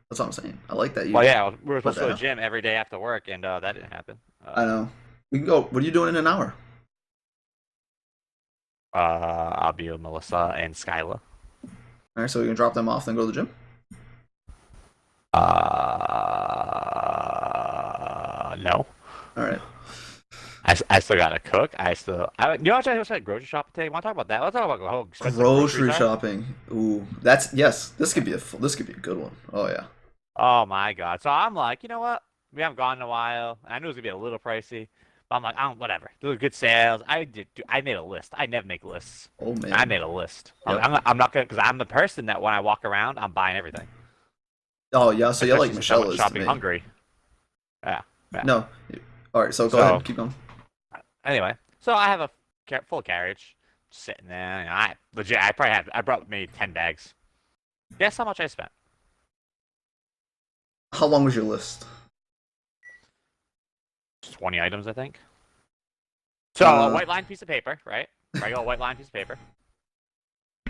That's what I'm saying. I like that you Well, yeah, we were put supposed to that go to the out. gym every day after work, and that didn't happen. I know. We can go. What are you doing in an hour? I'll be with Melissa and Skyla. All right, so we can drop them off, then go to the gym. No. All right. I still gotta cook. You know what I was at grocery shopping today? Want to talk about that? Let's talk about how expensive groceries Grocery are. shopping. Ooh, that's yes. This could be a good one. Oh yeah. Oh my God. So I'm like, you know what? We haven't gone in a while. I knew it was gonna be a little pricey, but I'm like, oh, whatever. Those are good sales. I made a list. I never make lists. Oh I man. made a list. Yep. I'm not gonna, because I'm the person that when I walk around, I'm buying everything, Oh yeah. So you're like especially since I Michelle went is to shopping me. hungry. Yeah, yeah. No. All right. So go ahead. So Keep going. anyway, so I have a full carriage sitting there. I legit, I brought maybe 10 bags. Guess how much I spent? How long was your list? 20 items, I think. So a Uh. white line piece of paper, right? Regular white line piece of paper.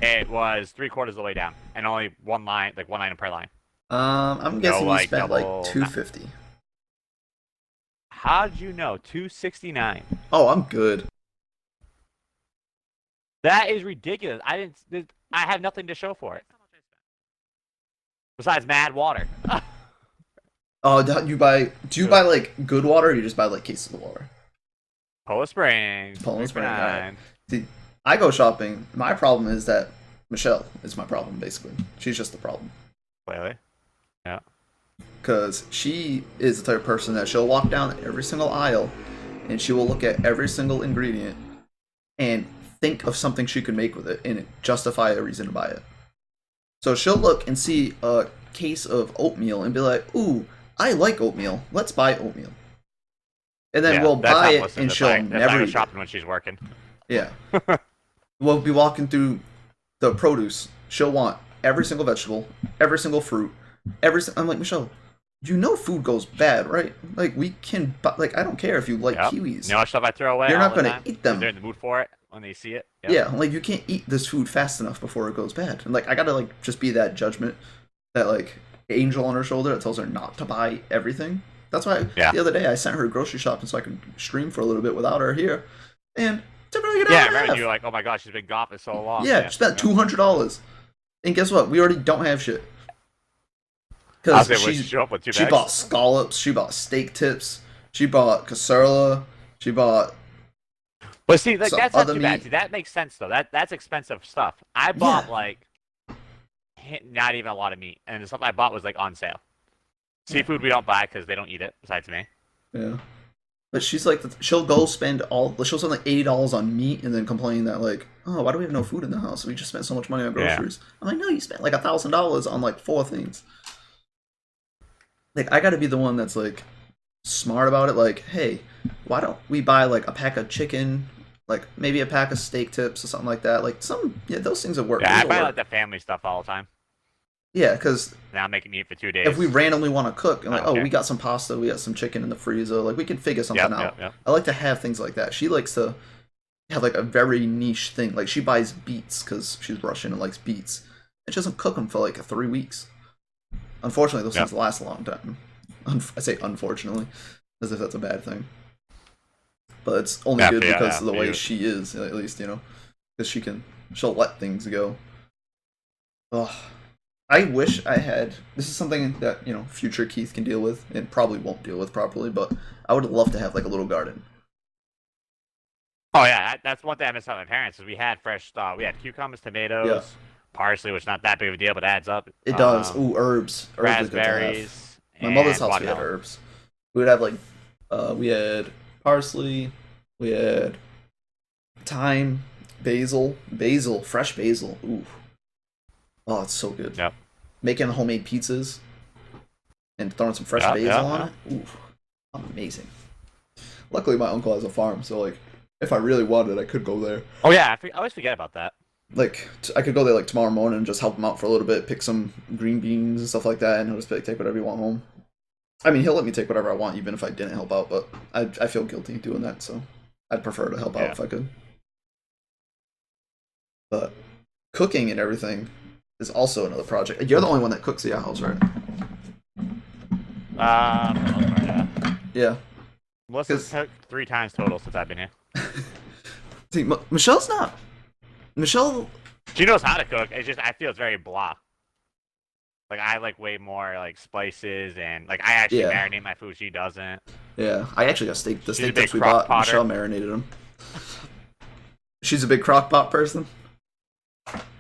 It was three-quarters of the way down, and only one line, like one item per line. I'm No, guessing you like spent like double. No. 250. How'd you know? 269. Oh, I'm good. That is ridiculous. I didn't. I have nothing to show for it besides mad water. Oh, you buy? Do you buy like good water, or you just buy like cases of water? Polar Springs, three Poland for Spring. All right. nine. See, I go shopping. My problem is that Michelle is my problem. Basically, she's just the problem. Clearly, yeah. Because she is the type of person that she'll walk down every single aisle, and she will look at every single ingredient and think of something she could make with it and justify a reason to buy it. So she'll look and see a case of oatmeal and be like, "Ooh, I like oatmeal. Let's buy oatmeal." And then Yeah, we'll that's buy not it, Melissa. and she'll That's not never go eat it. shopping when she's working. Yeah, we'll be walking through the produce. She'll want every single vegetable, every single fruit, I'm like, Michelle, you know food goes bad, right? Like we can, like I don't care if you like Yep. You kiwis. know what stuff I throw away You're all not the gonna time eat because them. they're in the mood for it when they see it. Yep. Yeah, like you can't eat this food fast enough before it goes bad. And like I gotta like just be that judgment, that like angel on her shoulder that tells her not to buy everything. That's why Yeah. the other day I sent her grocery shopping so I could stream for a little bit without her here, and it took her like an hour Yeah. I and a remember you half. were like, "Oh my gosh, she's been gone for so long." Yeah, Yeah. she spent Yep. $200. And guess what? We already don't have shit. I was Because able to show up with two she bags. bought scallops, she bought steak tips, she bought casserole, she bought But see, like some that's not other too bad. meat. See, that makes sense though. That's expensive stuff. I Yeah, bought like not even a lot of meat, and the stuff I bought was like on sale. yeah, Seafood we don't buy because they don't eat it. Besides me. yeah. But she's like, she'll go spend she'll spend like $80 on meat and then complain that like, oh, why do we have no food in the house? We just spent so much money on Yeah. groceries. I'm like, no, you spent like $1,000 on like four things. Like, I got to be the one that's like smart about it. Like, hey, why don't we buy like a pack of chicken, like maybe a pack of steak tips or something like that? Like yeah, those things will work. Yeah, Those I will buy like work. the family stuff all the time. Yeah, because Now I'm making meat for two if we days. randomly want to cook and I like, don't oh, we care. got some pasta, we got some chicken in the freezer, like we can figure something Yep, yep, out. yep. I like to have things like that. She likes to have like a very niche thing. Like she buys beets because she's Russian and likes beets, and she doesn't cook them for like 3 weeks. Unfortunately, those Yep. things last a long time. I say unfortunately, as if that's a bad thing. But it's only Yeah, good yeah, because of the yeah. way she is, at least, because she'll let things go. Ugh. I wish I had. This is something that future Keith can deal with, and probably won't deal with properly. But I would love to have like a little garden. Oh yeah, that's one thing I miss about my parents is we had fresh stuff. We had cucumbers, Yeah, tomatoes, parsley, which is not that big of a deal, but adds up. it does. Ooh, herbs. Herbs are good to have. Raspberries My mother's and house, we had watermelon. herbs. We would have like, we had parsley, we had thyme, basil, fresh basil. Ooh, oh, it's so good. Yep. Making homemade pizzas and throwing some fresh Yep. basil Yep. on Yep. it. Ooh, amazing. Luckily, my uncle has a farm, so like, if I really wanted, I could go there. Oh yeah, I always forget about that. Like, I could go there like tomorrow morning and just help him out for a little bit, pick some green beans and stuff like that, and he'll just be like, take whatever you want home. I mean, he'll let me take whatever I want, even if I didn't help out, but I feel guilty doing that, so I'd prefer to help out Yeah. if I could. But cooking and everything is also another project. You're the only one that cooks at your house, right? For the most part, yeah. Yeah, Melissa's because cooked 3 times total since I've been here. see, Michelle's not. Michelle, She knows how to cook. It's just I feel it's very blah. Like I like way more like spices and like I actually yeah, marinate my food. She doesn't. yeah. I actually got steak. The She's a steak big tips we crock bought, Michelle potter. marinated them. She's a big crock pot person.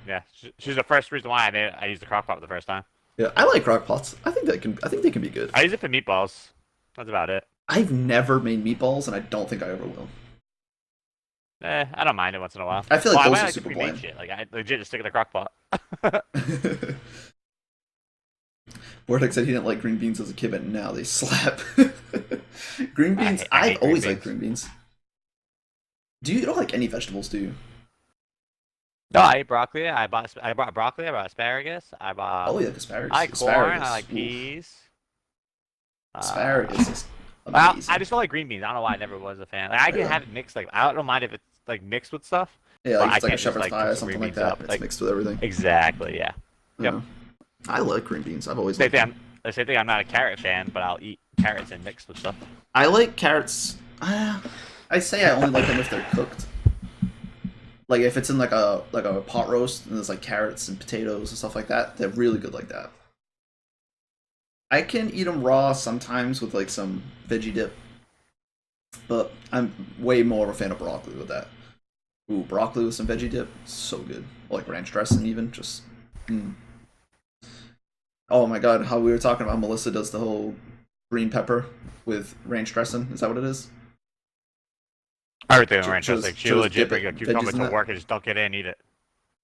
Yeah, she's the first reason why I used the crock pot for the first time. Yeah, I like crock pots. I think they can. I think they can be good. I use it for meatballs. That's about it. I've never made meatballs, and I don't think I ever will. I don't mind it once in a while. I feel Well, like I those might are like to super pre-made bland. shit. Like I legit just stick it in the crock pot. Vortex said he didn't like green beans as a kid, but now they slap. Green beans. I I've hate green always liked beans. green beans. You don't like any vegetables, do you? No, I ate broccoli. I bought broccoli. I bought asparagus. Oh, you like I asparagus. like corn. I Asparagus. like Ooh, peas. asparagus is Well, amazing. I just don't like green beans. I don't know why I never was a fan. Like I can Yeah. have it mixed. Like I don't mind if it's like mixed with stuff, Yeah, but like if I it's like a can't just shepherd's like pie cook or some something green like beans up. that. It's Like mixed with everything. exactly, yeah. Yep. Yeah. I like green beans. I've always Same liked thing. them. The same thing. I'm not a carrot fan, but I'll eat carrots and mixed with stuff. I like carrots. I say I only like them if they're cooked. Like if it's in like a pot roast and there's like carrots and potatoes and stuff like that, they're really good like that. I can eat them raw sometimes with like some veggie dip, but I'm way more of a fan of broccoli with that. Ooh, broccoli with some veggie dip, so good. Or like ranch dressing even, just. Mm. Oh my god, how we were talking about Melissa does the whole green pepper with ranch dressing. Is that what it is? Everything ranch. She'll Just like just, she she'll just legit dip bring it a veggies cucumber in to that. work and just dunk it in, and eat it.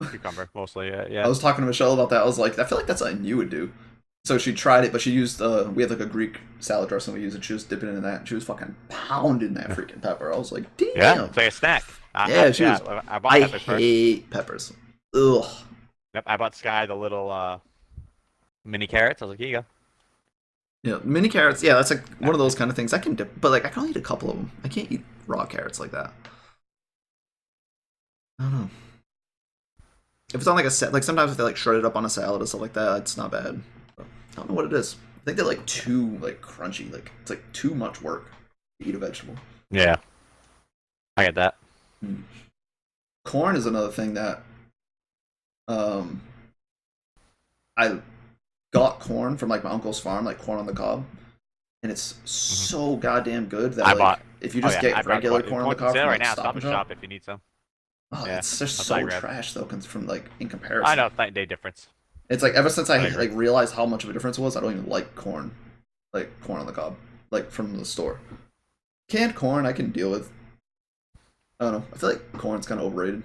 Cucumber mostly. I Yeah. was talking to Michelle about that. I was like, I feel like that's something you would do. So she tried it, but she used we had like a Greek salad dressing we used, and she was dipping it in that. And she was fucking pounding that freaking pepper. I was like, Yeah, damn. it's like a snack. Yeah, she was. I bought I peppers first. hate peppers. Ugh. Yep, I bought Sky the little mini carrots. I was like, here you go. Yeah, mini carrots. Yeah, that's like Yeah. one of those kind of things I can dip, but like I can only eat a couple of them. I can't eat raw carrots like that. I don't know. If it's on like a set, like sometimes if they like shred it up on a salad or stuff like that, it's not bad. But I don't know what it is. I think they're like too like crunchy. Like it's like too much work to eat a vegetable. Yeah, I get that. Hmm. Corn is another thing that um I got corn from like my uncle's farm, like corn on the cob, and it's so goddamn good that I like bought. if you Oh just yeah, I get brought regular corn on the corn's on cob sale from right like now. Stop Stop and and Shop, shop if you need some. oh, Yeah, it's just that's what I so grabbed. trash though, from like in comparison. I know, night and day difference. It's like ever since I I agree. like realized how much of a difference it was, I don't even like corn on the cob, like from the store. Canned corn I can deal with. I don't know. I feel like corn's kind of overrated.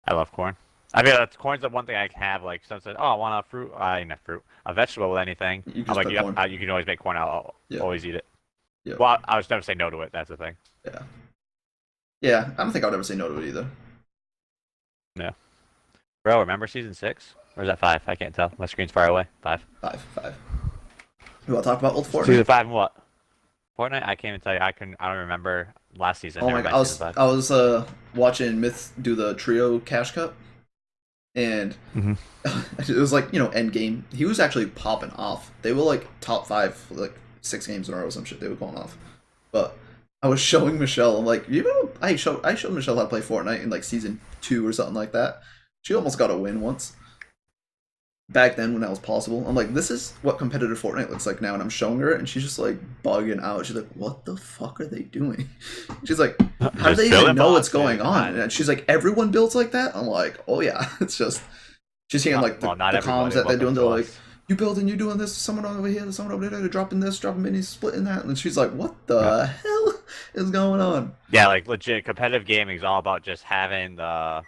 I love corn. I mean, corn's the one thing I can have. Like, someone said, "Oh, I want a fruit. Not fruit, a vegetable with anything." You can I'm just like, put "Yep, corn. you can always make corn. I'll Yeah, always eat it." yeah, Well, I was never say no to it. That's the thing. yeah, yeah. I don't think I would ever say no to it either. Yeah, bro. Remember season 6? Or is that 5? I can't tell. My screen's far away. 5. Five. You want to talk about old Season Fortnite? 5 and what? Fortnite? I can't even tell you. I don't remember last season. Oh Never my god, mind season 5. I was watching Myth do the trio cash cup, and Mhm. it was like end game. He was actually popping off. They were like top 5 for like 6 games in a row or some shit. They were going off, but I was showing Michelle. I'm like, you know, I showed Michelle how to play Fortnite in like season 2 or something like that. She almost got a win once. Back then when that was possible. I'm like, this is what competitive Fortnite looks like now, and I'm showing her, and she's just like bugging out. She's like, what the fuck are they doing? She's like, how do Just they even building know what's boxes, going on? man. And she's like, everyone builds like that? I'm like, oh yeah. It's just she's hearing like Well, not the comms everybody. that they're Welcome doing, to they're like, us. you building, you doing this, someone over here, someone over there, they're dropping this, dropping minis, splitting that, and she's like, what Yeah. the hell is going on? Yeah, like legit competitive gaming is all about just having the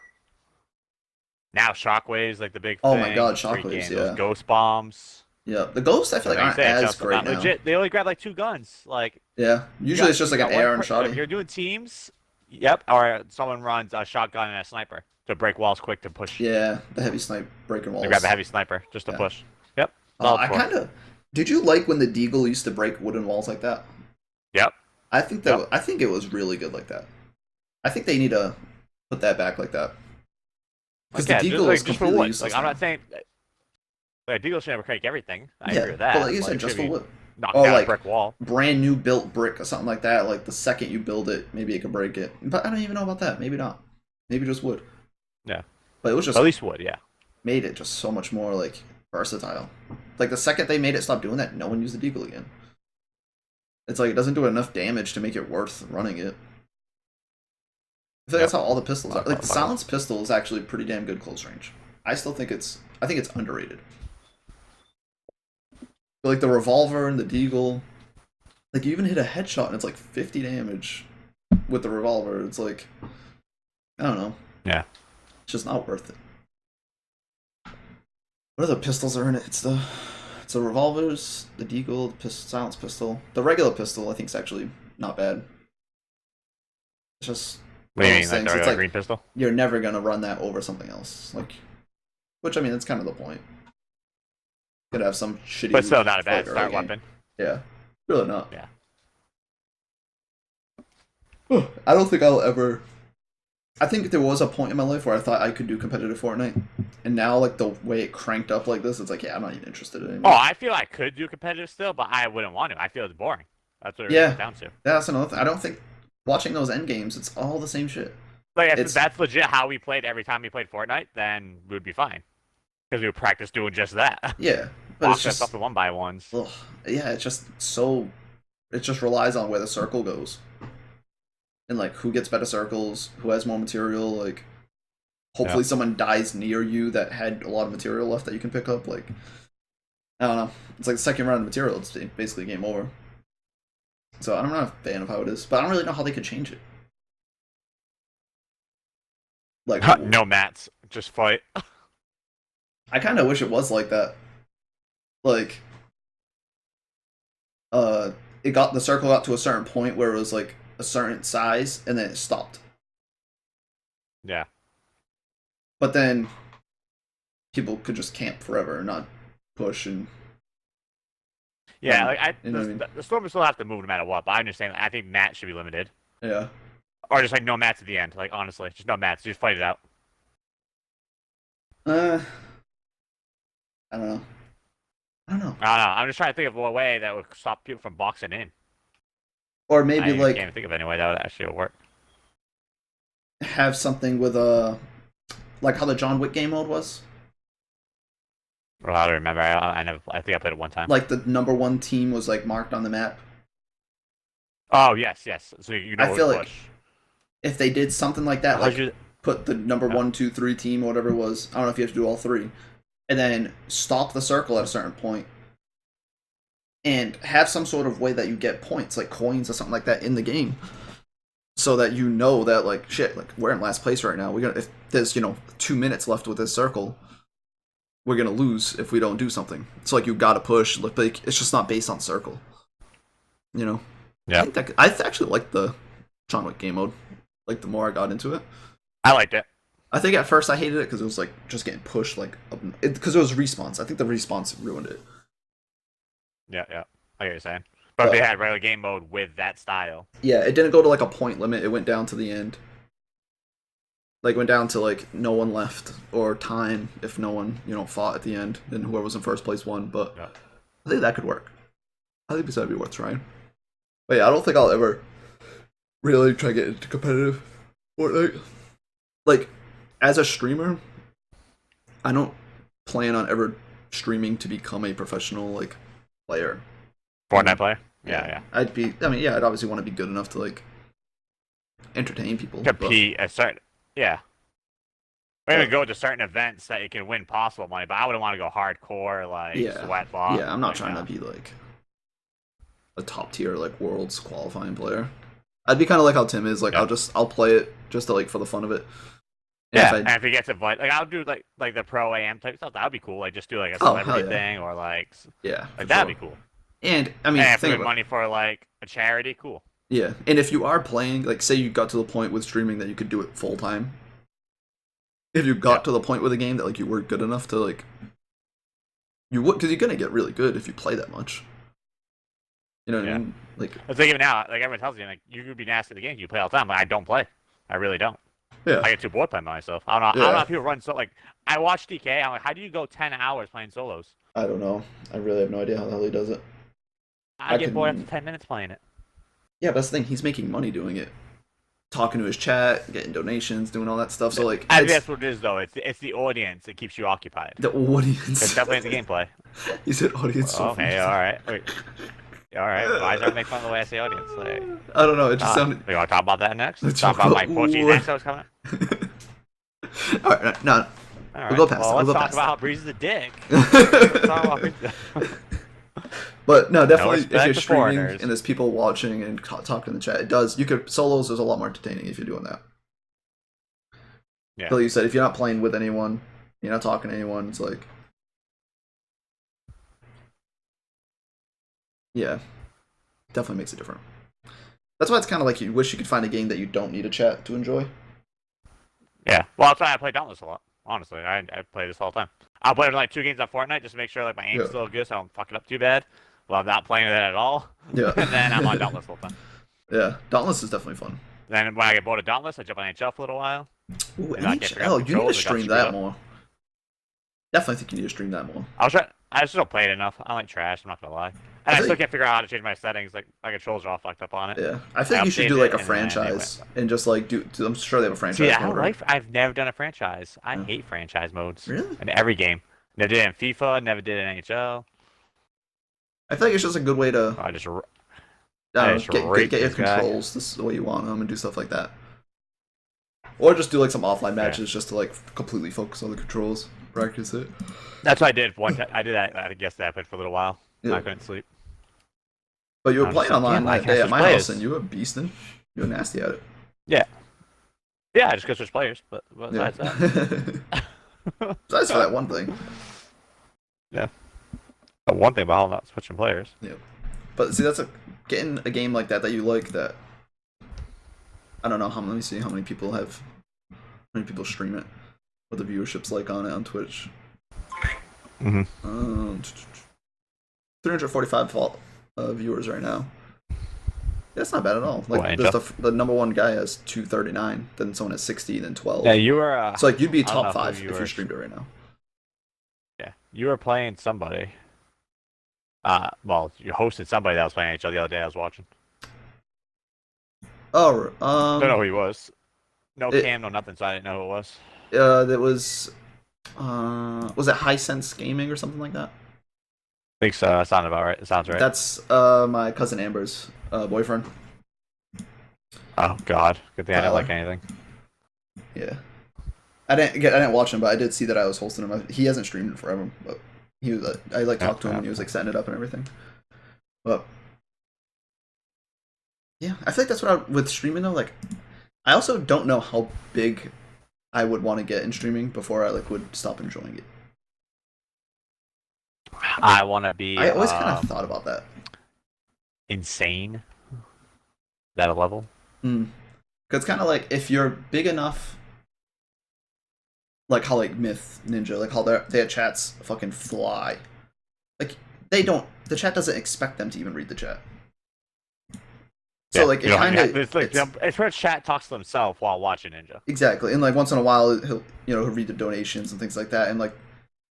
now shockwaves like the big Oh my thing. god, shockwaves, Freaking those yeah. ghost bombs. Yeah. The ghosts I feel like Like you aren't say, it's as just great about now. legit. They only grab like 2 guns. Like Yeah. you Usually got it's just you like an got one AR and if shoddy. you're doing teams. Yep, or someone runs a shotgun and a sniper to break walls quick to push. Yeah, the heavy snipe breaking They walls. grab a heavy sniper just to Yeah. push. Yep. All I for. kind of. Did you like when the Deagle used to break wooden walls like that? Yep. I think Yep. I think it was really good like that. I think they need to put that back like that. Because Like, the yeah, Deagle is just for completely what? useless Like I'm now. not saying Like, Deagle should never crank everything. I agree Yeah, with but like that. you Like, said, it should just the be wood. knocking Or down a like brick wall. brand new built brick or something like that. Like the second you build it, maybe it could break it. But I don't even know about that. Maybe not. Maybe just wood. Yeah. But it was But just at least wood, yeah. made it just so much more like versatile. Like the second they made it stop doing that, no one used the deagle again. It's like it doesn't do enough damage to make it worth running it. I feel like that's Yep. how all the pistols are. Like the Buckles. silence pistol is actually pretty damn good close range. I think it's underrated. But like the revolver and the deagle, like you even hit a headshot and it's like 50 damage with the revolver. It's like I don't know. Yeah. It's just not worth it. What other pistols are in it? It's the revolvers, the deagle, the silence pistol. The regular pistol I think is actually not bad. It's just What one do of you those mean, like things. It's the like green pistol? you're never gonna run that over something else. Like, which I mean, that's kind of the point. Could have some shitty But still loot not a for like bad early start game. weapon. Yeah, really not. Yeah. I don't think I'll ever. I think there was a point in my life where I thought I could do competitive Fortnite, and now like the way it cranked up like this, it's like yeah, I'm not even interested Oh, anymore. I feel I could do competitive still, but I wouldn't want to. I feel it's boring. That's what it really Yeah, comes down to. that's another thing. I don't think watching those end games, it's all the same shit. Like, if It's that's legit how we played every time we played Fortnite, then we would be fine. Because we would practice doing just that. yeah, but it's Walking us up just the one by ones. ugh, yeah, it's just so it just relies on where the circle goes and like who gets better circles, who has more material. Like Yeah. hopefully someone dies near you that had a lot of material left that you can pick up. Like I don't know, it's like the second round of material. It's basically game over. So I'm not a fan of how it is, but I don't really know how they could change it. Like No mats, just fight. I kind of wish it was like that. Like uh, it got the circle got to a certain point where it was like a certain size and then it stopped. Yeah. But then people could just camp forever and not push and Yeah, like you know what I mean? the storm will still have to move no matter what. But I'm just saying, I think mats should be limited, Yeah. or just like no mats at the end. Like honestly, just no mats. Just fight it out. Uh, I don't know. I don't know. I don't know. I'm just trying to think of a way that would stop people from boxing in. Or I maybe can't like even think of any way that would actually work. have something with like how the John Wick game mode was. Well, I don't remember. I never. I think I played it one time. Like the number one team was like marked on the map. Oh yes, yes. So you know I feel what like push. if they did something like that, How'd like you? put the number Yeah. 1, 2, 3 team or whatever it was. I don't know if you have to do all three, and then stop the circle at a certain point, and have some sort of way that you get points, like coins or something like that, in the game, so that you know that like shit, like we're in last place right now. We're gonna if there's 2 minutes left with this circle, we're gonna lose if we don't do something. So like you gotta push. Like it's just not based on circle. You know. Yeah. I actually like the John Wick game mode. Like the more I got into it. I liked it. I think at first I hated it because it was like just getting pushed like because it was respawns. I think the respawns ruined it. Yeah, yeah. I get what you're saying. But if But they had regular game mode with that style. yeah, it didn't go to like a point limit. It went down to the end. Like went down to like no one left or time if no one fought at the end and whoever was in first place won. But Yeah. I think that could work. I think that'd be worth trying. But yeah, I don't think I'll ever really try to get into competitive Fortnite. Like as a streamer, I don't plan on ever streaming to become a professional like player. Fortnite player? Yeah, yeah. I'd obviously want to be good enough to like entertain people. Compete at certain. Yeah. Or even But, go to certain events that you can win possible money, but I wouldn't want to go hardcore, like, yeah. sweat bot. Yeah, I'm not like, trying no. to be like a top tier like world's qualifying player. I'd be kind of like how Tim is. Like Yeah. I'll play it just to like for the fun of it. Yeah, And and if he gets invited, like, I'll do, like the pro AM type stuff. That would be cool. Like, just do, like, a Oh, hell celebrity yeah. thing, or, yeah, like for that'd be sure. cool. And I mean, And if think we about win money for, like, a charity, cool. yeah. And if you are playing, like, say you got to the point with streaming that you could do it full time. If you got Yeah. to the point with a game that like you were good enough to like, you would because you're gonna get really good if you play that much. You know what I Yeah. mean? Like, It's like even now, like, everyone tells me, like, you could be nasty at the game, you play all the time, but I don't play. I really don't. Yeah. I get too bored playing by myself. I don't know Yeah. how people run so like. I watch DK. I'm like, how do you go 10 hours playing solos? I don't know. I really have no idea how the hell he does it. I I get bored after can. 10 minutes playing it. Yeah, but that's the thing. He's making money doing it, talking to his chat, getting donations, doing all that stuff. So like, I think it's that's what it is, though. It's the audience that keeps you occupied. the It's audience. definitely the gameplay. He said audience so funny. Okay, all right. Wait, all right. Why does everyone make fun of the way I say audience? Like, I don't know. It just God. sounded. We want to talk about that next? Let's Talk talk about about. my Portuguese Ooh. accent that was coming. All right, no, All we'll right. go past Well, that. We'll let's go talk past about how Breezy's a dick. Let's talk about that. Breezy. But no, No definitely, if respect you're to streaming foreigners. and there's people watching and talking in the chat, it does. You could solos is a lot more entertaining if you're doing that. Yeah. Like you said, if you're not playing with anyone, you're not talking to anyone. It's like, yeah, definitely makes it different. That's why it's kind of like you wish you could find a game that you don't need a chat to enjoy. Yeah. Well, that's why I play Dauntless a lot. Honestly, I play this all the time. I'll play like 2 games on Fortnite just to make sure like my aim's Yeah, still good, so I don't fuck it up too bad. Well, I'm not playing it at all, yeah, and then I'm on Dauntless all the time. yeah. Dauntless is definitely fun. Then when I get bored of Dauntless, I jump on NHL for a little while. Ooh, And I can't figure out the NHL, you need to controls. I got stream screwed that up. more. Definitely think you need to stream that more. I was trying. I just don't play it enough. I like trash. I'm not gonna lie. I And I feel still like, can't figure out how to change my settings. Like my controls are all fucked up on it. yeah, I feel I like you should do updated like it, a and then it went. franchise and just like do. I'm sure they have a See, franchise mode, right? I've never done a franchise. I Yeah. hate franchise modes Really? in every game. Never did it in FIFA. Never did it in NHL. I feel like it's just a good way to, I I don't know, just get rate your this guy. controls this is the way you want them and do stuff like that. Or just do like some offline Yeah, matches just to like completely focus on the controls, practice it. that's what I did one time. I did that. I guess that happened for a little while. Yeah. I couldn't sleep. But you were I was just playing like, online damn, why that can't I day at switch my house players? and you were beasting. You were nasty at it. Yeah, yeah. I just could switch players, but Yeah. besides that, Besides for that one thing. yeah. But one thing about not switching players. Yeah. But see, that's getting a game like that you like that. I don't know how. Let me see how many people stream it. What the viewership's like on it on Twitch. Mm-hmm. 345 viewers right now. That's not bad at all. Like, What, there's Angel? the number one guy has 239, then someone has 60, then 12. Yeah, you were. So like, you'd be I don't know top who 5 you if were. you streamed it right now. Yeah, you were playing somebody. Well, you hosted somebody that was playing NHL the other day. I was watching. Oh, Don't know who he was. No it, cam, no nothing, so I didn't know who it was. that was it High Sense Gaming or something like that? I think so. That sounded about right. It sounds right. That's my cousin Amber's boyfriend. Oh God, good thing I didn't Tyler. like anything. Yeah, I didn't watch him, but I did see that I was hosting him. He hasn't streamed in forever, but he was. I like talked to him and he was like setting it up and everything. But yeah, I feel like that's what with streaming though. Like, I also don't know how big I would want to get in streaming before I like would stop enjoying it. I want to be. I always kind of thought about that. Insane. That a level. Because it's kind of like if you're big enough, like how like Myth Ninja, like how their chats fucking fly. Like the chat doesn't expect them to even read the chat. So Yeah, like it kind of it's where chat talks to themselves while watching Ninja. exactly, and like once in a while he'll read the donations and things like that, and like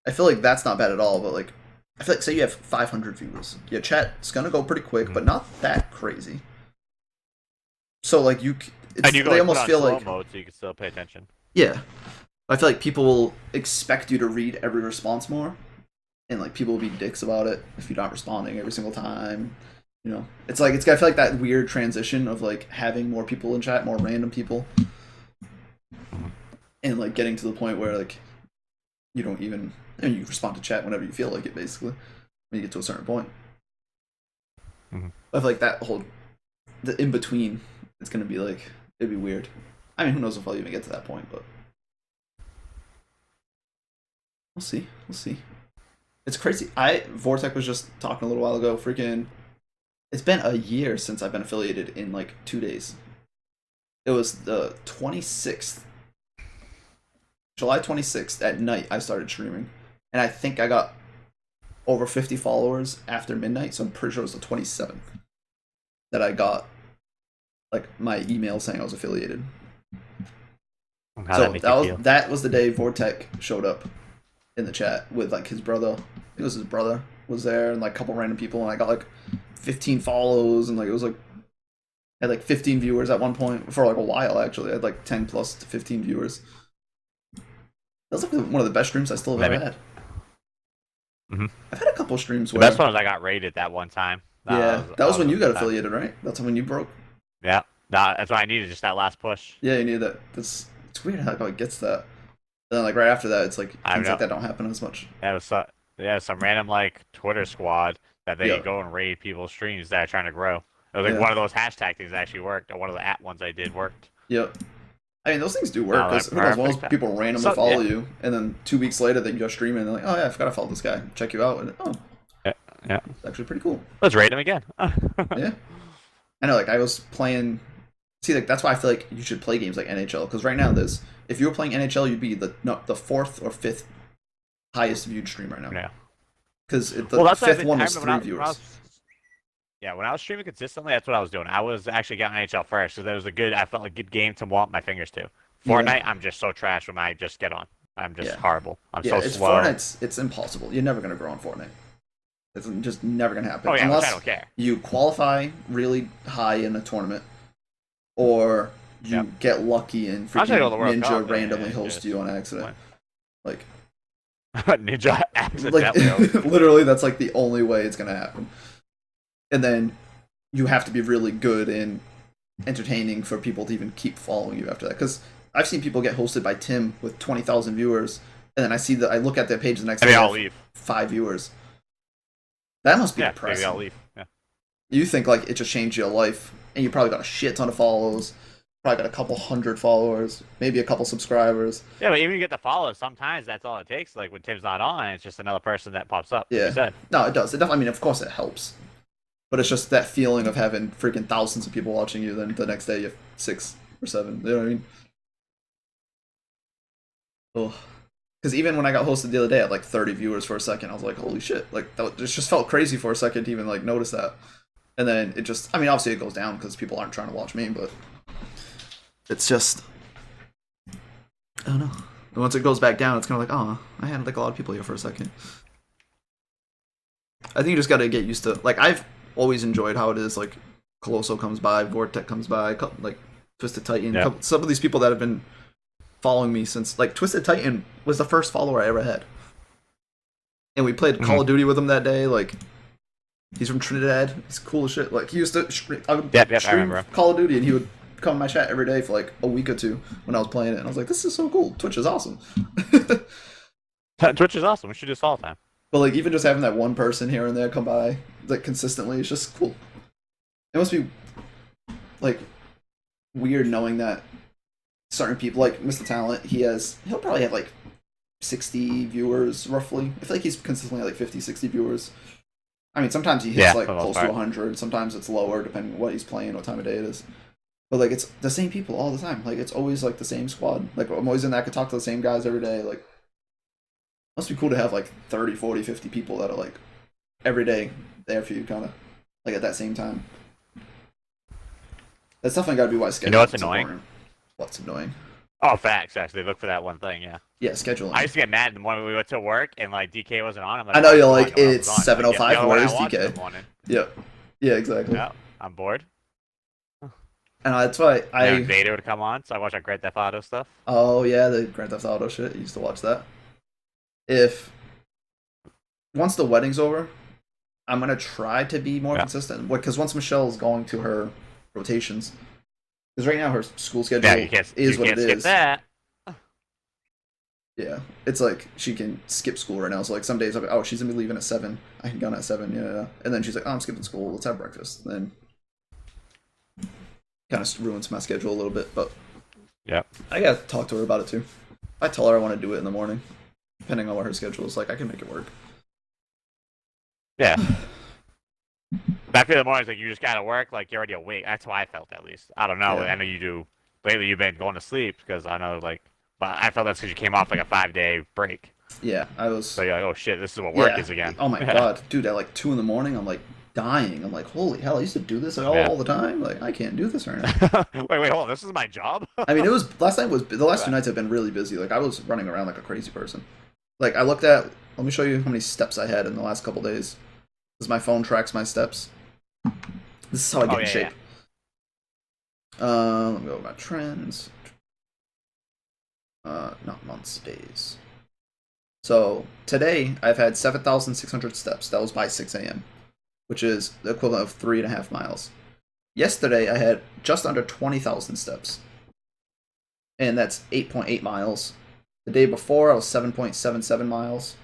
I feel like that's not bad at all. But like I feel like say you have 500 viewers, your chat's gonna go pretty quick, but not that crazy. So like And you they almost feel slow like mode so you can still pay attention. yeah. I feel like people will expect you to read every response more, and like people will be dicks about it if you're not responding every single time. You know, it's like I feel like that weird transition of like having more people in chat, more random people, and like getting to the point where like you don't even you respond to chat whenever you feel like it. Basically, when you get to a certain point, Mm-hmm. I feel like the in between it's gonna be like it'd be weird. I mean, who knows if I'll even get to that point, but we'll see. We'll see. It's crazy. Vortec was just talking a little while ago. Freaking, it's been a year since I've been affiliated in like 2 days. It was the 26th, July 26th at night. I started streaming, and I think I got over 50 followers after midnight. So I'm pretty sure it was the 27th that I got like my email saying I was affiliated. How that So make you feel? that was the day Vortec showed up in the chat with like his brother. I think it was his brother was there and like a couple random people, and I got like 15 follows, and like it was like I had like 15 viewers at one point for like a while. Actually, I had like 10 plus to 15 viewers. That was like one of the best streams I still have ever had. Mm-hmm. I've had a couple streams The where best one was I got rated that one time. yeah, that was when a you got good time. affiliated, right? That's when you broke. Yeah, that's what I needed. Just that last push. Yeah, you need that. It's weird how it gets that. Then like right after that, it's like I things know. like that don't happen as much. That was some random like Twitter squad that they Yep. go and raid people's streams that are trying to grow. It was like Yeah. one of those hashtag things that actually worked, or one of the at ones I did worked. Yep. I mean, those things do work Now, because like, who knows? One of perfect. those people randomly So, follow yeah. you, and then 2 weeks later they go streaming, and they're like, "Oh yeah, I forgot to follow this guy. Check you out." And oh, Yeah. it's actually pretty cool. Let's raid him again. Yeah. I know. Like I was playing. See, like that's why I feel like you should play games like NHL because right now there's if you were playing NHL, you'd be the fourth or fifth highest viewed stream right now. Yeah. Because the Well, fifth one I was remember 3 when I viewers. yeah, when I was streaming consistently, that's what I was doing. I was actually getting NHL first, so that was I felt like a good game to want my fingers to. Fortnite, Yeah. I'm just so trash when I just get on. I'm just Yeah. horrible. I'm Yeah, so it's slow. Fortnite's. It's impossible. You're never gonna grow on Fortnite. It's just never gonna happen Oh yeah, which unless I don't care. you qualify really high in a tournament, or you Yep. get lucky and I'll freaking go to the World Ninja Cup, randomly and host just- you on accident. Like, Ninja accidentally. literally, that's like the only way it's gonna happen. And then you have to be really good and entertaining for people to even keep following you after that. Because I've seen people get hosted by Tim with 20,000 viewers, and then I look at their page the next And day, they they all have leave. 5 viewers. That must be Yeah, depressing. they all leave. Yeah. You think like it just changed your life, and you probably got a shit ton of follows, probably got a couple hundred followers, maybe a couple subscribers. Yeah, but even you get the followers, sometimes that's all it takes. Like when Tim's not on, it's just another person that pops up. Like Yeah, you said. no, it does. It definitely. I mean, of course, it helps, but it's just that feeling of having freaking thousands of people watching you. Then the next day you have 6 or 7. You know what I mean? Oh, because even when I got hosted the other day, I had like 30 viewers for a second. I was like, holy shit! Like it just felt crazy for a second to even like notice that. And then it just, I mean, obviously it goes down because people aren't trying to watch me, but it's just, I don't know. And once it goes back down, it's kind of like, oh, I had like a lot of people here for a second. I think you just got to get used to, like, I've always enjoyed how it is, like, Colosso comes by, Vortec comes by, like, Twisted Titan, Yeah. some of these people that have been following me since, like, Twisted Titan was the first follower I ever had. And we played Call of Duty with him that day, like, he's from Trinidad. He's cool as shit. Like he used to, I would I stream remember him. Call of Duty, and he would come in my chat every day for like a week or two when I was playing it. And I was like, "This is so cool. Twitch is awesome." Twitch is awesome. We should do this all the time. But like even just having that one person here and there come by like consistently is just cool. It must be like weird knowing that certain people, like Mr. Talent, he'll probably have like 60 viewers roughly. I feel like he's consistently at like 50, 60 viewers. I mean, sometimes he hits Yeah, like for the most close to part. 100. Sometimes it's lower, depending on what he's playing, what time of day it is. But like, it's the same people all the time. Like, it's always like the same squad. Like, I'm always in that. I could talk to the same guys every day. Like, must be cool to have like 30, 40, 50 people that are like every day there for you, kind of like at that same time. That's definitely got to be why scheduling. You know what's is annoying? important. What's annoying? Oh, facts. Actually, look for that one thing. Yeah. Yeah, scheduling. I used to get mad the morning we went to work and like DK wasn't on. I'm like, I know "Oh, you're come on, like, no one else it's was on." Like, 7:05, the other one where I is watched in DK? the morning. Yep. Yeah, exactly. Yeah, I'm bored. And that's why And Vader would come on, so I watch our Grand Theft Auto stuff. Oh yeah, the Grand Theft Auto shit. I used to watch that. If once the wedding's over, I'm gonna try to be more Yeah. consistent. Because once Michelle's going to her rotations, because right now her school schedule Yeah, you can't. is you what can't it skip is. that. Yeah, it's like she can skip school right now. So like some days I'm like, oh, she's gonna be leaving at 7. I can go in at 7. Yeah, and then she's like, oh, I'm skipping school. Let's have breakfast. Then kind of ruins my schedule a little bit, but Yep. I gotta talk to her about it too. If I tell her I want to do it in the morning, depending on what her schedule is like, I can make it work. Yeah. Back in the mornings, like you just gotta work, like you're already awake. That's how I felt, at least. I don't know. Yeah. I know you do. Lately, you've been going to sleep because I know, like, but I felt that's because you came off like a 5-day break. Yeah, I was. So you're like, oh shit, this is what work yeah. is again. Oh my god, dude! At like 2 in the morning, I'm like dying. I'm like, holy hell, I used to do this all, Yeah. all the time. Like, I can't do this right now. Wait, hold on. This is my job? I mean, it was last night was the last two Okay. nights have been really busy. Like, I was running around like a crazy person. Like, I looked at. Let me show you how many steps I had in the last couple days. Because my phone tracks my steps. This is how I get Oh, in yeah, shape. yeah. Let me go with my trends. Not months, days. So today I've had 7,600 steps. That was by 6 a.m., which is the equivalent of 3.5 miles. Yesterday I had just under 20,000 steps, and that's 8.8 miles. The day before I was 7.77 miles,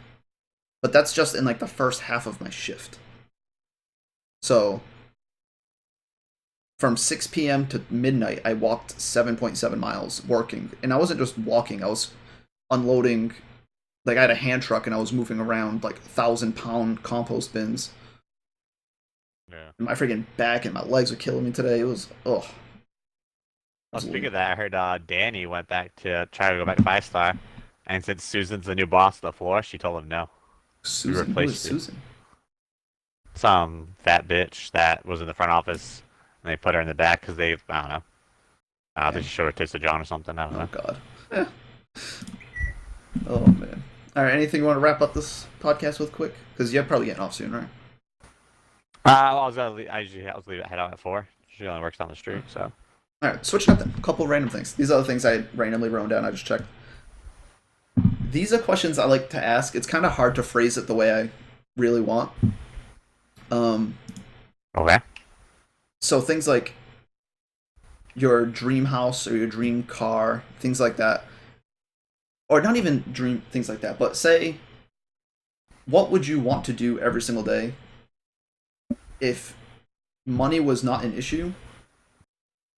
but that's just in like the first half of my shift. So from 6 p.m. to midnight, I walked 7.7 miles working, and I wasn't just walking. I was unloading. Like I had a hand truck and I was moving around like 1,000-pound compost bins. Yeah. And my freaking back and my legs were killing me today. It was Well, speaking of that, I heard Danny went back to try to go back to 5 star, and since Susan's the new boss of the floor, she told him no. We Susan. Who is replaced you. Susan? Some fat bitch that was in the front office, and they put her in the back because they, I don't know. I think she showed her taste of John or something. I don't Oh know. God. Eh. Oh man. All right. Anything you want to wrap up this podcast with quick? Because you're probably getting off soon, right? Well, I usually head out at 4. She only works down the street, so. All right. Switching up then. A couple random things. These are the things I randomly wrote down. I just checked. These are questions I like to ask. It's kind of hard to phrase it the way I really want. Okay. So things like your dream house or your dream car, things like that, or not even dream things like that, but say, what would you want to do every single day if money was not an issue,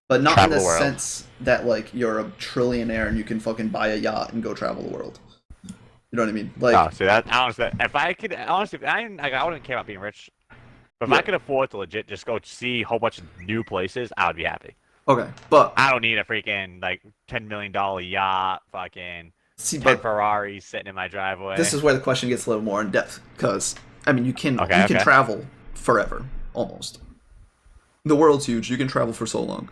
but not Travel in the the world. sense that like you're a trillionaire and you can fucking buy a yacht and go travel the world. You know what I mean? Like, Oh, see that honestly, if I could honestly, I wouldn't care about being rich. But if yeah, I could afford to legit just go see a whole bunch of new places, I would be happy. okay, but I don't need a freaking like $10 million yacht, fucking see, 10 but Ferraris sitting in my this driveway. is where the question gets a little more in depth because I mean Okay, you can okay. travel forever almost. The world's huge. You can travel for so long,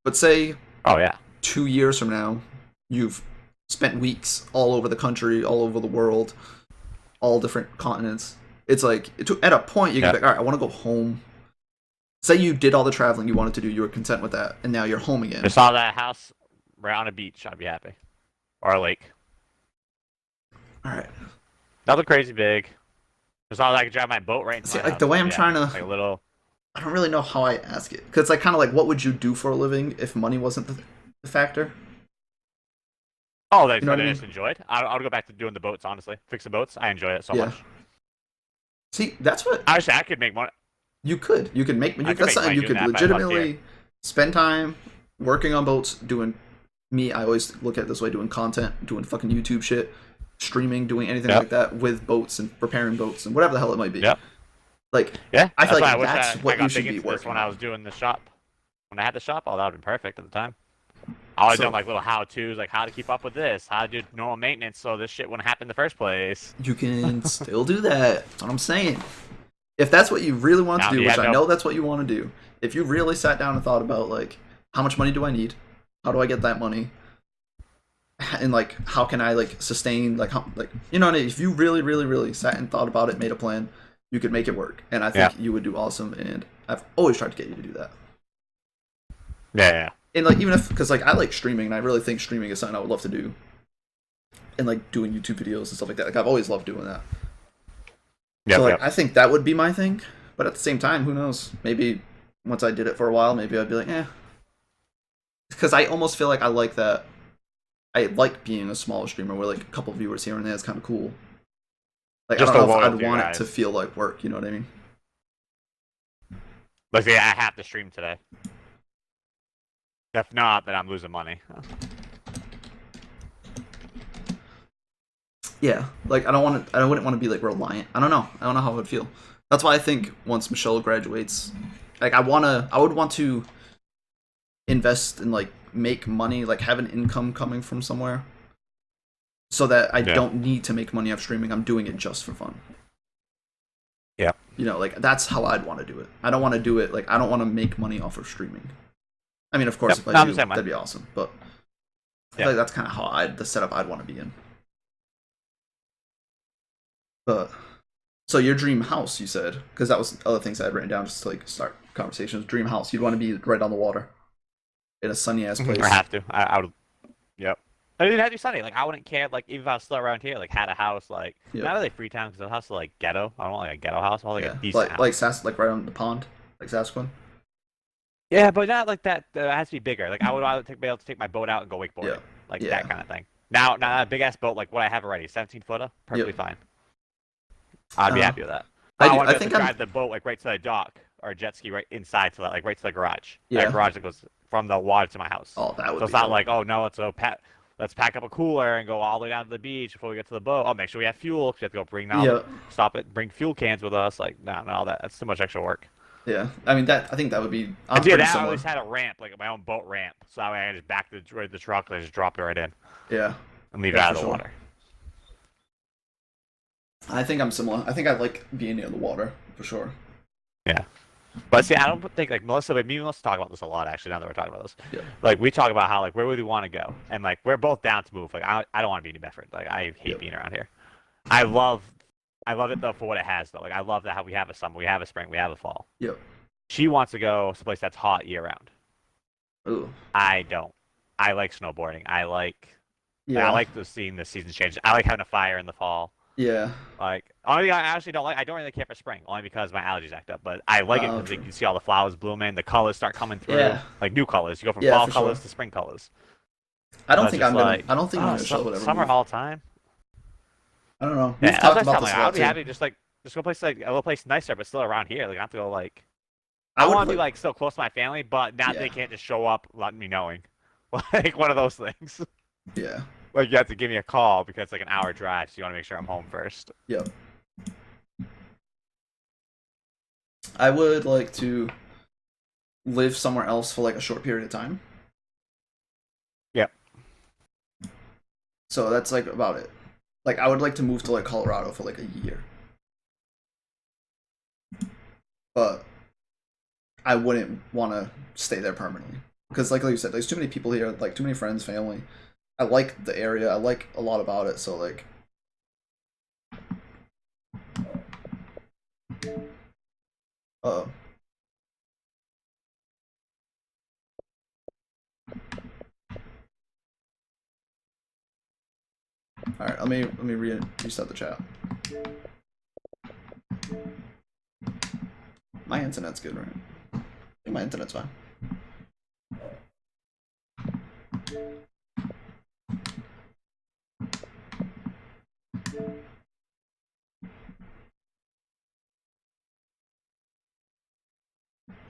but say Oh yeah. 2 years from now, you've spent weeks all over the country, all over the world, all different continents. It's like at a point you can Yeah. be like, all right, I want to go home. Say you did all the traveling you wanted to do, you were content with that, and now you're home again. Just saw that house right on a beach, I'd be happy. Or a lake. All right. Nothing crazy big. Just saw that I could drive my boat right into See, my like house. the way I'd I'm be trying happy. to, Like a little. I don't really know how I ask it because it's like kind of like, what would you do for a living if money wasn't the factor? Oh, You know what that I I mean? just enjoyed. I would go back to doing the boats, honestly. Fix the boats. I enjoy it so Yeah. much. See, that's what Actually, I could make money. you could. You could make. I could That's make something money you doing could that if I left here. legitimately spend time working on boats, doing. Me, I always look at it this way: doing content, doing fucking YouTube shit, streaming, doing anything Yep. like that with boats and repairing boats and whatever the hell it might be. Yep. Like, Yeah. I feel That's why I like wish that's I what you got should big be into this working when I was on. doing the shop. When I had the shop, oh, that would have been perfect at the time. I would have done So like little how-tos, like how to keep up with this, how to do normal maintenance so this shit wouldn't happen in the first place. you can still do that. That's what I'm saying. If that's what you really want to Now, do, you which have I no. know that's what you want to do, if you really sat down and thought about like, how much money do I need? How do I get that money? And like, how can I like sustain like how like you know what I mean? If you really, really, really sat and thought about it, made a plan, you could make it work. And I Yeah. think you would do awesome. And I've always tried to get you to do that. Yeah. And like, even if because like I like streaming, and I really think streaming is something I would love to do. And like doing YouTube videos and stuff like that. Like I've always loved doing that. Yep. So like Yep. I think that would be my thing. But at the same time, who knows? Maybe once I did it for a while, maybe I'd be like, eh. Because I almost feel like I like that. I like being a smaller streamer where like a couple viewers here and there is kind of cool. Like Just I don't the know if I'd loyalty, want it to guys. feel like work. You know what I mean? Like, yeah, I have to stream today. If not, then I'm losing money. Yeah. Like I don't want to. I wouldn't want to be like reliant. I don't know. I don't know how it would feel. That's why I think once Michelle graduates, like I would want to invest and like make money, like have an income coming from somewhere, so that I Yeah. don't need to make money off streaming. I'm doing it just for fun. Yep. You know, like that's how I'd want to do it. I don't want to do it like I don't want to make money off of streaming. I mean, of course, Yep, if I I'm do, the same way. that'd be awesome. But I feel Yeah. like that's kind of how the setup I'd want to be in. But so your dream house, you said, because that was other things I had written down just to like start conversations. Dream house, you'd want to be right on the water, in a sunny ass Or place. have to. I would. Yep. I didn't have to be sunny. Like I wouldn't care. Like even if I was still around here, like had a house, like Yep. not really Freetown because the house is like ghetto. I don't want like a ghetto house. I want like Yeah. a decent house. Like right on the pond, like Sasquatch. Yeah, but not like that. It has to be bigger. Like I would rather be able to take my boat out and go Yeah. wakeboarding, like Yeah. that kind of thing. Now a big ass boat like what I have already, 17-footer, perfectly Yep. fine. I'd be happy with that. I But I do. want I to be able think to I'm. drive the boat like right to the dock or a jet ski right inside to that, like right to the garage. That Yeah. garage that goes from the water to my house. Oh, that would So be it's not dope. like, oh no, let's pack up a cooler and go all the way down to the beach before we get to the boat. Oh, make sure we have fuel because we have to go bring all the Yeah. stop it, bring fuel cans with us. Like no, that's too much extra work. Yeah. I mean that. I think that would be. And I'm yeah, pretty that I similar. always had a ramp, like my own boat ramp, so that way I just back the truck and I just drop it right in Yeah. and leave it Yeah, out for of the sure. water. I think I'm similar. I think I like being near the water for sure. Yeah. But see, I don't think like Melissa, but me and Melissa talk about this a lot actually. Now that we're talking about this, Yeah. like we talk about how like where would we want to go, and like we're both down to move. Like I don't want to be in New Bedford. Like I hate Yep. being around here. I love, I love it though for what it has though. Like I love that how we have a summer, we have a spring, we have a fall. Yep. She wants to go someplace that's hot year round. Ooh. I don't. I like snowboarding. I Yeah. like seeing the seasons change. I like having a fire in the fall. Yeah. Like, only I actually don't like. I don't really care for spring, only because my allergies act up. But I like it because you True. can see all the flowers blooming, the colors start coming through, Yeah. like new colors. You go from Yeah, fall for colors sure. to spring colors. I don't So it's think just I'm gonna. like, I don't think oh, Michelle would ever summer move. all the time. I don't know. We've Yeah, that's talked what about I'm this a like. I lot would be too. happy just go place like a little place nicer, but still around here. Like I have to go like. I I would want to be like still close to my family, but not they Yeah. can't just show up letting me knowing. Like one of those things. Yeah. Like you have to give me a call because it's like an hour drive, so you want to make sure I'm home first. Yep. I would like to live somewhere else for like a short period of time. Yep. So that's like about it. Like I would like to move to like Colorado for like a year. But I wouldn't want to stay there permanently. Because like you said, there's too many people here, like too many friends, family. I like the area. I like a lot about it, so like uh Alright, let me restart the chat. My internet's good, right? I think my internet's fine.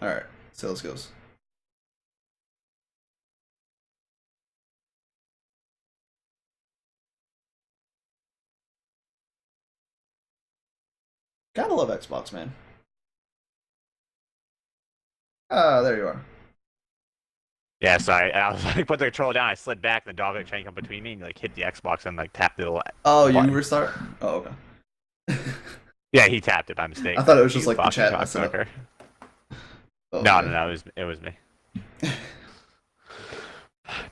Alright, sales goes. Gotta love Xbox, man. Ah, there you are. Yeah, so I was like, put the controller down, I slid back, and the dog like trying to come between me, and like hit the Xbox and like tapped the little Oh, you button. restart? Oh, okay. Yeah, he tapped it by mistake. I thought it was just You like the fucking chat messing up. cocksucker. Oh, No, okay. no, it was me.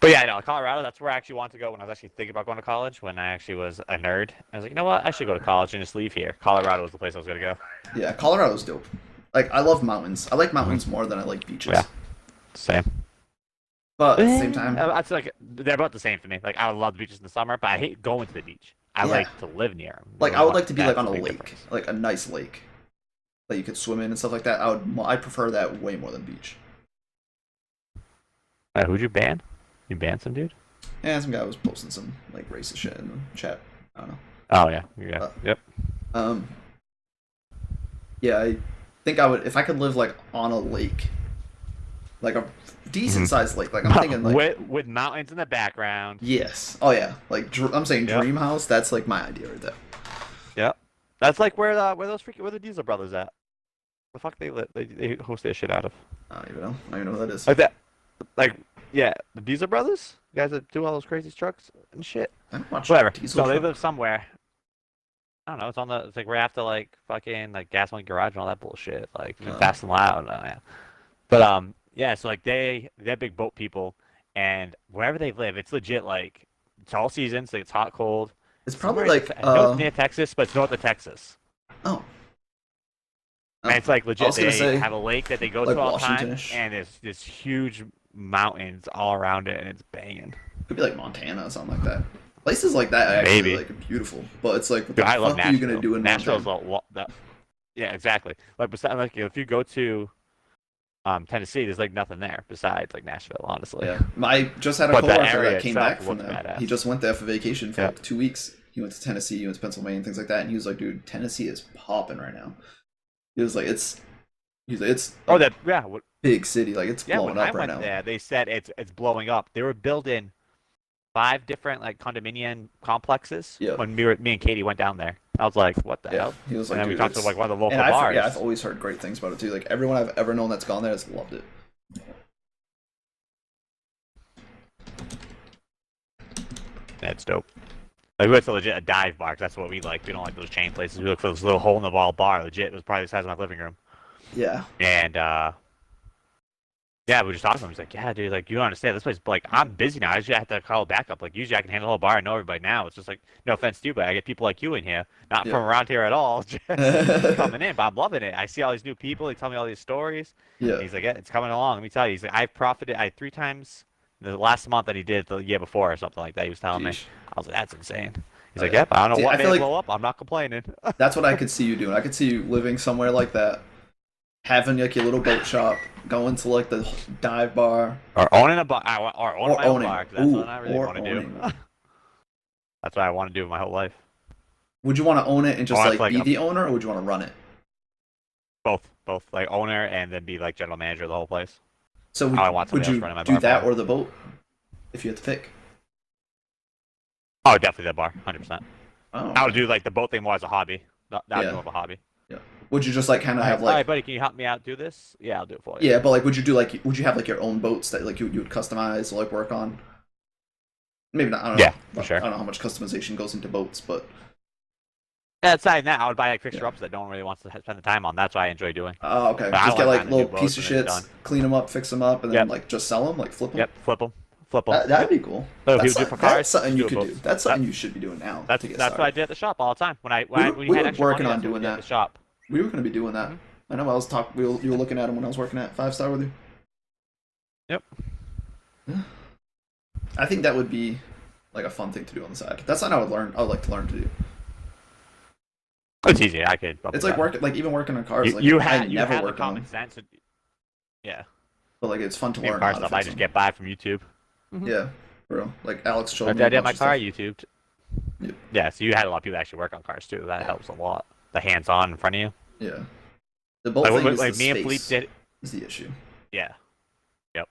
But yeah, no, Colorado, that's where I actually wanted to go when I was actually thinking about going to college, when I actually was a nerd. I was like, you know what, I should go to college and just leave here. Colorado was the place I was going to go. Yeah, Colorado's dope. Like, I love mountains. I like mountains more than I like beaches. Yeah. Same. But at the same time, That's like, they're about the same for me. Like, I love the beaches in the summer, but I hate going to the beach. I Yeah. like to live near them. like I would like to be like on a big lake, difference. like a nice lake that you could swim in and stuff like that. I'd prefer that way more than beach. Who'd you ban? You banned some dude? Yeah, some guy was posting some like racist shit in the chat. I don't know. Oh yeah. Yep. Um, yeah, I think I would if I could live like on a lake, like a decent sized lake. Like I'm thinking like with mountains in the background. yes, oh yeah, like I'm saying Yep. dream house. That's like my idea right there. Yep. That's like where the Diesel brothers at. The fuck they host their shit out of. I don't even know. I don't even know who that is. Like that. Like yeah, the Diesel brothers, the guys that do all those crazy trucks and shit. I don't watch Whatever. Diesel So they truck. live somewhere. I don't know. It's like right after like fucking like Gasoline Garage and all that bullshit. Like Uh, Fast and Loud. Yeah. But yeah. So like they're big boat people, and wherever they live, it's legit like it's all seasons. Like it's hot, cold. it's probably Somewhere in like I know it's near Texas, but it's north of Texas. oh And oh it's like I legit. was gonna They say have a lake that they go to like all the time, Washington-ish. and there's this huge mountains all around it, and it's banging. Could be like Montana or something like that. Places like that are actually Maybe. like beautiful, but it's like what Dude, the I love fuck are you gonna Nashville. do in Nashville's Montana? a lot. Yeah, exactly. Like besides, like if you go to Tennessee, there's like nothing there besides like Nashville, honestly. Yeah, I just had a But that coworker that area came itself back from looks there. He badass. just went there for vacation for Yeah. like 2 weeks. He went to Tennessee, he went to Pennsylvania, and things like that. And he was like, "Dude, Tennessee is popping right now." He was like, he's like, it's Oh, a that yeah. big city, like it's Yeah, blowing when I up right went now." there, they said it's blowing up. They were building 5 different like condominium complexes Yeah, when me and Katie went down there. I was like, what the yeah. hell? He was And like, then we "Dude, talked to it's," like one of the and local I've bars. always heard great things about it too. Like everyone I've ever known that's gone there has loved it. That's dope. Like we went to legit a dive bar 'cause that's what we like. We don't like those chain places. We look for this little hole in the wall bar. Legit, it was probably the size of my living room. Yeah, And yeah, we were just talking to him. He's like, yeah, dude, like you don't understand this place. Like I'm busy now. I usually have to call backup. Like usually I can handle the whole bar. I know everybody now. It's just like no offense to you, but I get people like you in here, not yeah, from around here at all, just coming in. But I'm loving it. I see all these new people. They tell me all these stories. yeah. And he's like, yeah, it's coming along. Let me tell you. He's like, I've profited. I 3 times the last month that he did the year before or something like that. He was telling me. Jeez. I was like, that's insane. He's Oh like, yeah. yep. I don't know See, what I made feel it like blow up. I'm not complaining. that's what I could see you doing. I could see you living somewhere like that, having like your little boat shop, going to like the dive bar, Or owning a bar. Or owning or my own owning. bar because that's Ooh, what I really or want to do. owning one. That's what I want to do my whole life. Would you want to own it and just Or it's like like be a the owner, or would you want to run it? both like owner and then be like general manager of the whole place. So I want would somebody else you running my do bar that for me. or the boat if you had to pick? Oh, definitely the bar, 100%. Oh, I would okay. do like the boat thing more as a hobby. That would be Yeah, more of a hobby. yeah. Would you just like kind of Like, have all right, like buddy, can you help me out do this? Yeah, I'll do it for you. yeah, but like would you do like would you have like your own boats that like you would customize or like work on? Maybe not. I don't Yeah, know. for I sure. don't know how much customization goes into boats, but Yeah, aside that, I would buy like fixer yeah. ups that no one really wants to spend the time on. That's what I enjoy doing. Okay. But I Just don't get like like buying the new little piece boats of when it's done. shits, clean them up, fix them up, and then Yep, like just sell them, like flip them. yep, flip them. That'd Yep. be cool. So if you do it for That's cars, something just you do it could do. both. That's That something you should be doing now that's to get that's what I started. did at the shop all the time. When We we had were extra money, working on that's what we doing did at that. the shop. We were going to be doing that. Hmm. I know I was talking. You were looking at him when I was working at 5 Star with you. Yep. Yeah. I think that would be like a fun thing to do on the side. That's something I would learn. I would like to learn to do. It's easy. I could It's probably like that. work, like even working on cars. You Like you I had you never have the worked on common them, sense. Yeah. but like it's fun to Even learn car how to stuff, I fix just them. get by from YouTube. Hmm. Yeah, bro. Like Alex showed After me I a did bunch my of car, I stuff. YouTubed. Yeah, Yeah, so you had a lot of people that actually work on cars too. That helps a lot. The hands-on in front of you. yeah. The bolt thing is the Like me and Philippe space did. is the issue. Yeah. Yep.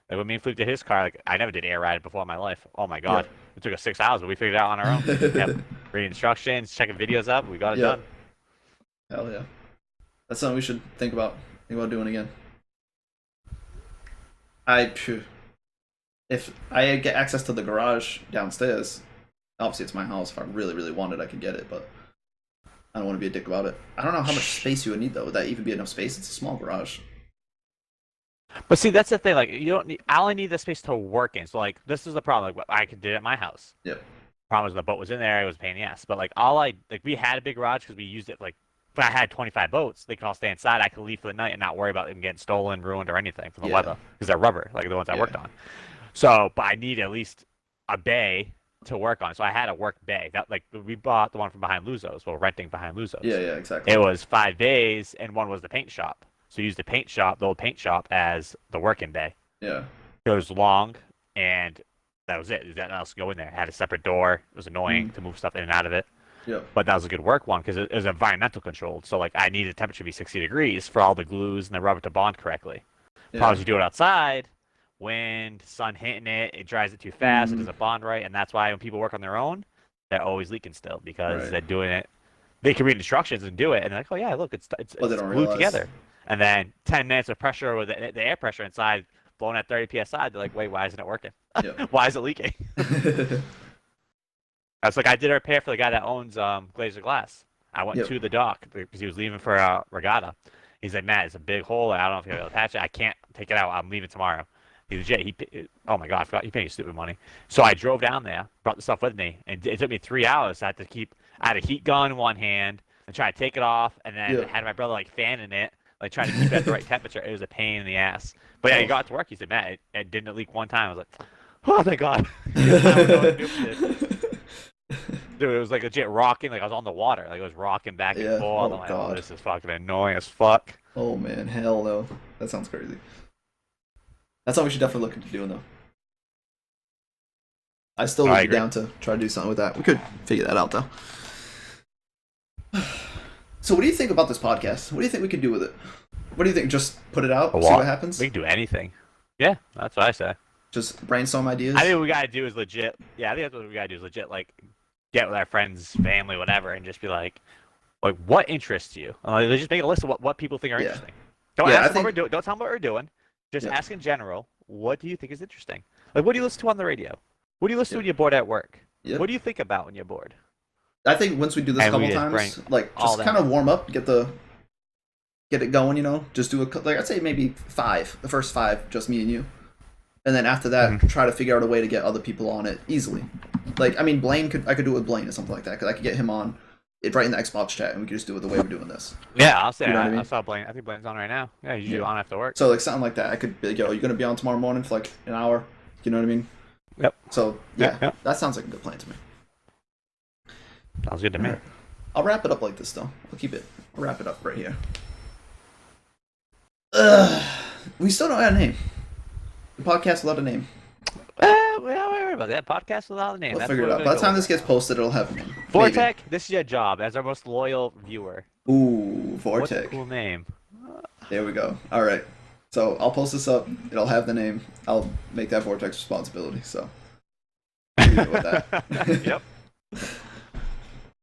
Like when me and Philippe did his car, like I never did air ride before in my life. Oh my Yeah. god, it took us 6 hours, but we figured it out on our own. Yep. Reading instructions, checking videos up, we got it Yeah. done. Hell yeah. That's something we should think about doing again. Phew, if I get access to the garage downstairs, obviously it's my house. If I really, really wanted, I could get it, but I don't want to be a dick about it. I don't know how much space you would need though. Would that even be enough space? It's a small garage. But see, that's the thing. Like you don't need. I only need the space to work in. So like this is the problem. Like what I could do it at my house. Yep. Problem was the boat was in there. It was a pain in the ass. But like we had a big garage because we used it like. If I had 25 boats, they can all stay inside. I could leave for the night and not worry about them getting stolen, ruined, or anything from the Yeah. weather because they're rubber, like the ones I Yeah. worked on. So, but I need at least a bay to work on. So I had a work bay. That like we bought the one from behind Luzo's. Well, renting behind Yeah. Luzo's. Yeah. Exactly. It was 5 bays, and one was the paint shop. So we used the old paint shop, as the working bay. Yeah. It was long, and that was it. There's nothing else to go in there. It had a separate door. It was annoying Mm. to move stuff in and out of it. Yep. But that was a good work one because it was environmental controlled. So like I needed the temperature to be 60 degrees for all the glues and the rubber to bond correctly. Problem Yeah. is you do it outside, wind, sun hitting it, it dries it too fast, it Mm. doesn't bond right, and that's why when people work on their own, they're always leaking still because Right. they're doing it. They can read instructions and do it, and they're like, oh yeah, look, But they it's don't glued realize. together. And then 10 minutes of pressure with the air pressure inside blowing at 30 psi, they're like, wait, why isn't it working? Yep. Why is it leaking? That's like I did a repair for the guy that owns Glazer Glass. I went Yep. to the dock because he was leaving for regatta. He's like, Matt, it's a big hole. I don't know if you'll be able to patch it. I can't take it out. I'm leaving tomorrow. He legit. Oh my god, I forgot he paid me stupid money. So I drove down there, brought the stuff with me, and it took me 3 hours. I had a heat gun in one hand and try to take it off, and then Yeah. had my brother like fanning it, like trying to keep it at the right temperature. It was a pain in the ass. But yeah, he Oh. got to work. He said, Matt, it didn't leak one time. I was like, oh thank God. Because I don't know what to do with this. Dude, it was like legit rocking, like I was on the water, like it was rocking back and Yeah. forth. Oh I'm like, oh, God. this is fucking annoying as fuck. Oh man, hell no. That sounds crazy. That's something we should definitely look into doing though. I still would I be agree. down to try to do something with that. We could figure that out though. So what do you think about this podcast? What do you think we could do with it? What do you think? Just put it out, A see lot. what happens? We can do anything. Yeah, that's what I say. Just brainstorm ideas? I think what we gotta do is legit. Yeah, I think that's what we gotta do is legit. Like, get with our friends, family, whatever, and just be like, what interests you? Just make a list of what people think are Yeah. interesting. Don't Yeah, I ask them think- what we're doing. Don't tell them what we're doing. Just Yeah. ask in general. What do you think is interesting? Like, what do you listen to on the radio? What do you listen to Yeah. when you're bored at work? Yeah. What do you think about when you're bored? I think once we do this a And we couple just times, bring like all just that. kind of warm up, get it going, you know. Just do like I'd say maybe 5, the first 5, just me and you, and then after that, Mhm. try to figure out a way to get other people on it easily. Like I mean, I could do it with Blaine or something like that because I could get him on it right in the Xbox chat, and we could just do it the way we're doing this. Yeah, I'll say You know what I I mean? saw Blaine. I think Blaine's on right now. Yeah, usually Yeah. on after work. So like something like that, I could be like, yo, you're gonna be on tomorrow morning for like an hour. You know what I mean? Yep. So yeah, Yeah. that sounds like a good plan to me. Sounds good to me. Alright. I'll wrap it up like this though. I'll wrap it up right here. We still don't have a name. The podcast without a name. We don't worry about that. Podcast without a name. We'll That's figure it what out. we're By gonna the go time with. this gets posted, it'll have a name. Vortec, this is your job as our most loyal viewer. Maybe. Ooh, What's a Vortec. cool name? There we go. All right. So I'll post this up. It'll have the name. I'll make that Vortex responsibility. So leave it with that. Yep.